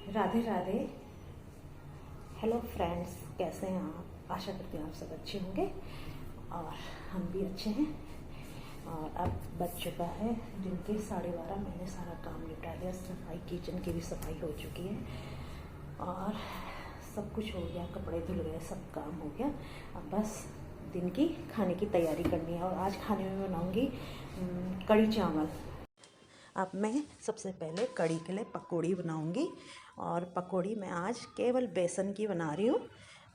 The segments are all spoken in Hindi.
राधे राधे। हेलो फ्रेंड्स, कैसे हैं आप? आशा करती हूँ आप सब अच्छे होंगे और हम भी अच्छे हैं। और अब बज चुका है दिन के 12:30। मैंने सारा काम निपटा लिया, सफाई, किचन की भी सफाई हो चुकी है और सब कुछ हो गया, कपड़े धुल गए, सब काम हो गया। अब बस दिन की खाने की तैयारी करनी है और आज खाने में बनाऊंगी कढ़ी चावल। अब मैं सबसे पहले कढ़ी के लिए पकौड़ी बनाऊंगी और पकौड़ी मैं आज केवल बेसन की बना रही हूँ।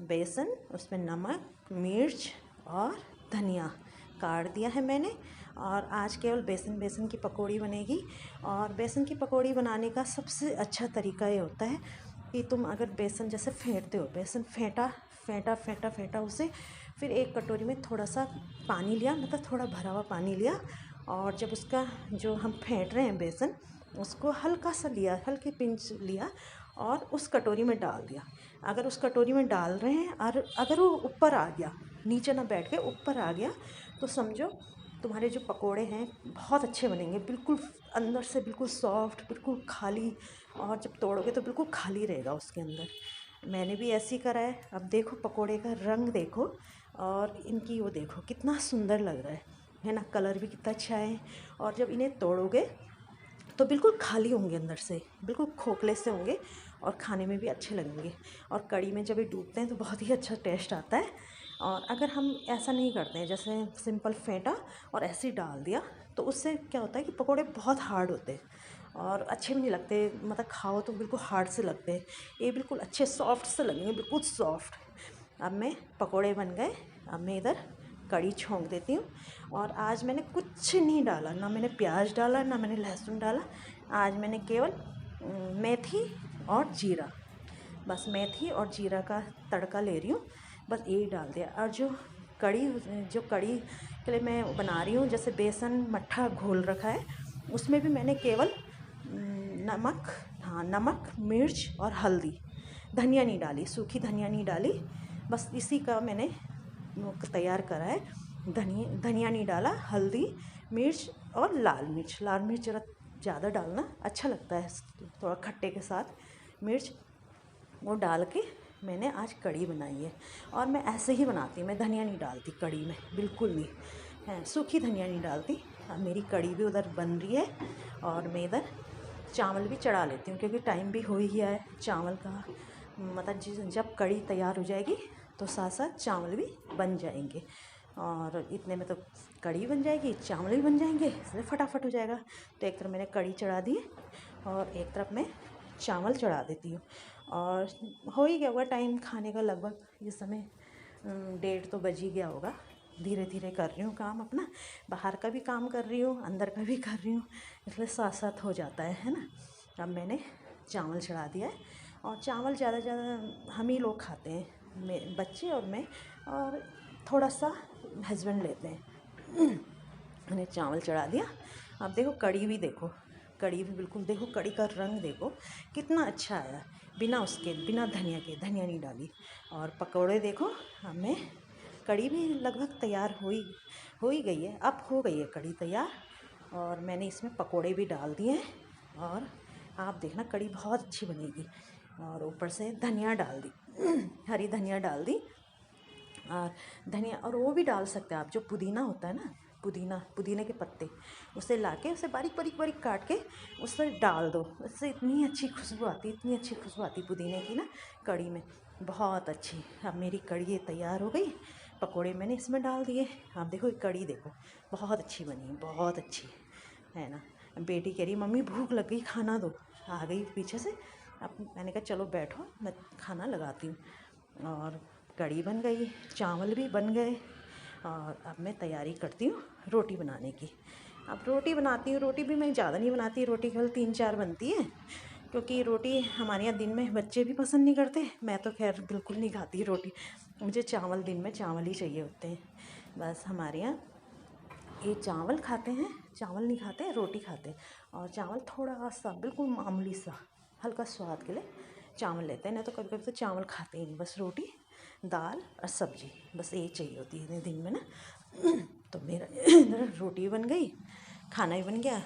बेसन, उसमें नमक, मिर्च और धनिया काट दिया है मैंने। और आज केवल बेसन की पकौड़ी बनेगी। और बेसन की पकौड़ी बनाने का सबसे अच्छा तरीका ये होता है कि तुम अगर बेसन जैसे फेंटते हो, बेसन फेंटा फेंटा फेंटा फेंटा उसे, फिर एक कटोरी में थोड़ा सा पानी लिया, मतलब थोड़ा भरा हुआ पानी लिया। और जब उसका जो हम फेंट रहे हैं बेसन, उसको हल्का सा लिया, हल्की पिंच लिया और उस कटोरी में डाल दिया। अगर उस कटोरी में डाल रहे हैं और अगर वो ऊपर आ गया, नीचे ना बैठ के ऊपर आ गया, तो समझो तुम्हारे जो पकोड़े हैं बहुत अच्छे बनेंगे, बिल्कुल अंदर से बिल्कुल सॉफ्ट, बिल्कुल खाली। और जब तोड़ोगे तो बिल्कुल खाली रहेगा उसके अंदर। मैंने भी ऐसे ही करा है। अब देखो पकोड़े का रंग देखो और इनकी वो देखो कितना सुंदर लग रहा है ना? कलर भी कितना अच्छा है। और जब इन्हें तोड़ोगे तो बिल्कुल खाली होंगे अंदर से, बिल्कुल खोखले से होंगे और खाने में भी अच्छे लगेंगे। और कढ़ी में जब ये डूबते हैं तो बहुत ही अच्छा टेस्ट आता है। और अगर हम ऐसा नहीं करते हैं, जैसे सिंपल फेंटा और ऐसे ही डाल दिया, तो उससे क्या होता है कि पकोड़े बहुत हार्ड होते हैं और अच्छे भी नहीं लगते। मतलब खाओ तो बिल्कुल हार्ड से लगते हैं। ये बिल्कुल अच्छे सॉफ्ट से लगेंगे, बिल्कुल सॉफ्ट। अब मैं पकोड़े बन गए। अब मैं इधर कढ़ी छोंक देती हूँ। और आज मैंने कुछ नहीं डाला, ना मैंने प्याज डाला, ना मैंने लहसुन डाला। आज मैंने केवल मेथी और जीरा, बस मेथी और जीरा का तड़का ले रही हूँ, बस यही डाल दिया। और जो कढ़ी के लिए मैं बना रही हूँ, जैसे बेसन मट्ठा घोल रखा है, उसमें भी मैंने केवल नमक, हाँ नमक, मिर्च और हल्दी, धनिया नहीं डाली, सूखी धनिया नहीं डाली, बस इसी का मैंने तैयार करा है। धनिया नहीं डाला, हल्दी, मिर्च और लाल मिर्च ज़रा ज़्यादा डालना अच्छा लगता है, थोड़ा खट्टे के साथ मिर्च वो डाल के मैंने आज कढ़ी बनाई है। और मैं ऐसे ही बनाती हूँ, मैं धनिया नहीं डालती कढ़ी में, बिल्कुल नहीं है, सूखी धनिया नहीं डालती। अब मेरी कढ़ी भी उधर बन रही है और मैं इधर चावल भी चढ़ा लेती हूँ, क्योंकि टाइम भी हो ही गया है चावल का। मतलब जब कढ़ी तैयार हो जाएगी तो साथ साथ चावल भी बन जाएंगे और इतने में तो कढ़ी बन जाएगी, चावल भी बन जाएंगे, इसलिए फटाफट हो जाएगा। तो एक तरफ मैंने कढ़ी चढ़ा दी और एक तरफ मैं चावल चढ़ा देती हूँ। और हो ही गया होगा टाइम खाने का, लगभग इस समय 1:30 तो बज ही गया होगा। धीरे धीरे कर रही हूँ काम अपना, बाहर का भी काम कर रही हूँ, अंदर का भी कर रही हूँ, इसलिए साथ साथ हो जाता है ना? अब मैंने चावल चढ़ा दिया है और चावल ज़्यादा हम ही लोग खाते हैं, बच्चे और मैं, और थोड़ा सा हस्बैंड लेते हैं। मैंने चावल चढ़ा दिया। अब देखो कढ़ी भी देखो, कढ़ी भी बिल्कुल देखो, कढ़ी का रंग देखो कितना अच्छा आया, बिना धनिया के, धनिया नहीं डाली। और पकौड़े देखो, हमें कढ़ी भी लगभग तैयार हो ही गई है, अब हो गई है कढ़ी तैयार। और मैंने इसमें पकौड़े भी डाल दिए हैं और आप देखना कढ़ी बहुत अच्छी बनेगी। और ऊपर से धनिया डाल दी, हरी धनिया डाल दी। और धनिया, और वो भी डाल सकते हैं आप, जो पुदीना होता है ना, पुदीने के पत्ते, उसे लाके उसे बारीक बारीक बारीक काट के उसे डाल दो, उससे इतनी अच्छी खुशबू आती, इतनी अच्छी खुशबू आती पुदीने की ना कढ़ी में, बहुत अच्छी। अब मेरी कढ़ी तैयार हो गई, पकोड़े मैंने इसमें डाल दिए। आप देखो ये कढ़ी देखो बहुत अच्छी बनी, बहुत अच्छी है ना? बेटी कह रही मम्मी भूख लग गई, खाना दो, आ गई पीछे से। अब मैंने कहा चलो बैठो, मैं खाना लगाती हूँ। और कढ़ी बन गई, चावल भी बन गए और अब मैं तैयारी करती हूँ रोटी बनाने की। अब रोटी बनाती हूँ, रोटी भी मैं ज़्यादा नहीं बनाती, रोटी केवल 3-4 बनती है, क्योंकि रोटी हमारे यहाँ दिन में बच्चे भी पसंद नहीं करते, मैं तो खैर बिल्कुल नहीं खाती रोटी, मुझे चावल, दिन में चावल ही चाहिए होते हैं। बस हमारे यहाँ ये चावल खाते हैं, चावल नहीं खाते, रोटी खाते हैं। और चावल थोड़ा सा बिल्कुल मामूली सा, हल्का स्वाद के लिए चावल लेते हैं, नहीं तो कभी कभी तो चावल खाते ही नहीं, बस रोटी, दाल और सब्जी, बस यही चाहिए होती है दिन में ना। तो मेरा इधर रोटी बन गई, खाना भी बन गया,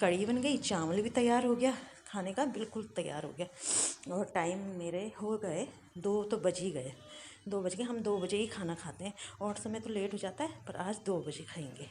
कढ़ी बन गई, चावल भी तैयार हो गया खाने का बिल्कुल तैयार हो गया। और टाइम मेरे हो गए 2 तो बज ही गए, 2 बज गए। हम 2 बजे ही खाना खाते हैं और समय तो लेट हो जाता है, पर आज 2 बजे खाएंगे।